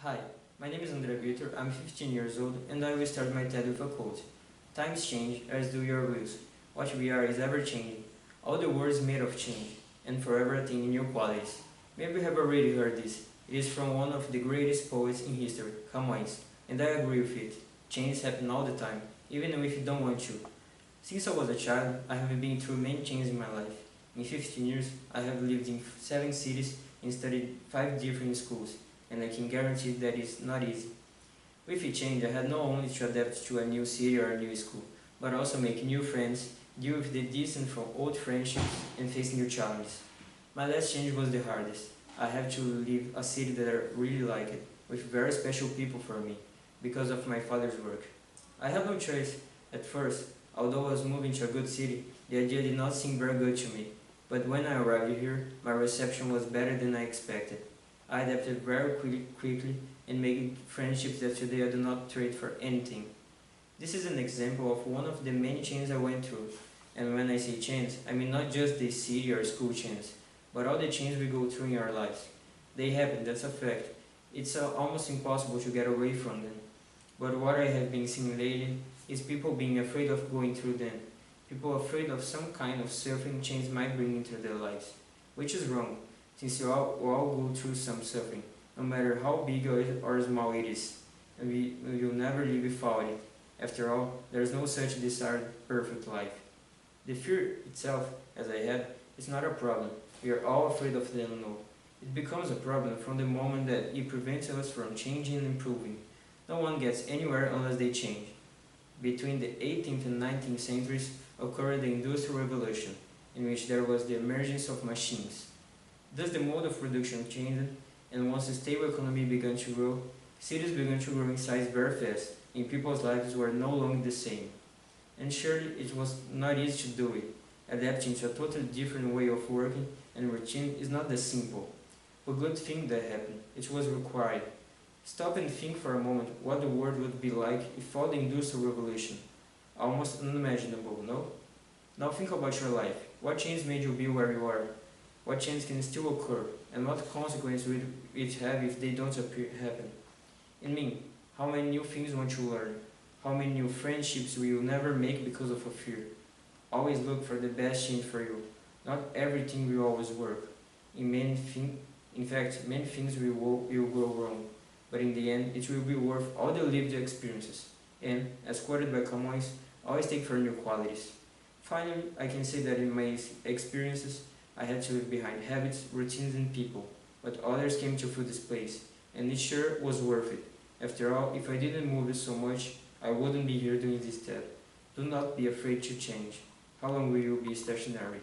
Hi, my name is André Vitor, I'm 15 years old and I will start my TED with a quote. Times change, as do your wills. What we are is ever changing. All the world is made of change, and forever attaining new qualities. Maybe you have already heard this. It is from one of the greatest poets in history, Magalhães, and I agree with it. Changes happen all the time, even if you don't want to. Since I was a child, I have been through many changes in my life. In 15 years, I have lived in 7 cities and studied 5 different schools, and I can guarantee that it's not easy. With each change, I had not only to adapt to a new city or a new school, but also make new friends, deal with the distance from old friendships, and face new challenges. My last change was the hardest. I have to leave a city that I really liked, with very special people for me, because of my father's work. I had no choice. At first, although I was moving to a good city, the idea did not seem very good to me. But when I arrived here, my reception was better than I expected. I adapted very quickly and made friendships that today I do not trade for anything. This is an example of one of the many changes I went through. And when I say change, I mean not just the city or school change, but all the changes we go through in our lives. They happen, that's a fact. It's almost impossible to get away from them. But what I have been seeing lately is people being afraid of going through them. People afraid of some kind of suffering change might bring into their lives. Which is wrong, since we all go through some suffering, no matter how big or small it is. And we will never live without it. After all, there is no such desired perfect life. The fear itself, as I had, is not a problem. We are all afraid of the unknown. It becomes a problem from the moment that it prevents us from changing and improving. No one gets anywhere unless they change. Between the 18th and 19th centuries occurred the Industrial Revolution, in which there was the emergence of machines. Thus the mode of production changed, and once a stable economy began to grow, cities began to grow in size very fast, and people's lives were no longer the same. And surely it was not easy to do it. Adapting to a totally different way of working and routine is not that simple. But good thing that happened. It was required. Stop and think for a moment what the world would be like without the Industrial Revolution. Almost unimaginable, no? Now think about your life. What change made you be where you are? What change can still occur? And what consequences will it have if they don't happen? And me, how many new things won't you learn? How many new friendships will you never make because of a fear? Always look for the best change for you. Not everything will always work. In fact, many things will go wrong. But in the end, it will be worth all the lived experiences. And, as quoted by Camões, always take for new qualities. Finally, I can say that in my experiences, I had to leave behind habits, routines, and people. But others came to fill this place, and it sure was worth it. After all, if I didn't move it so much, I wouldn't be here doing this step. Do not be afraid to change. How long will you be stationary?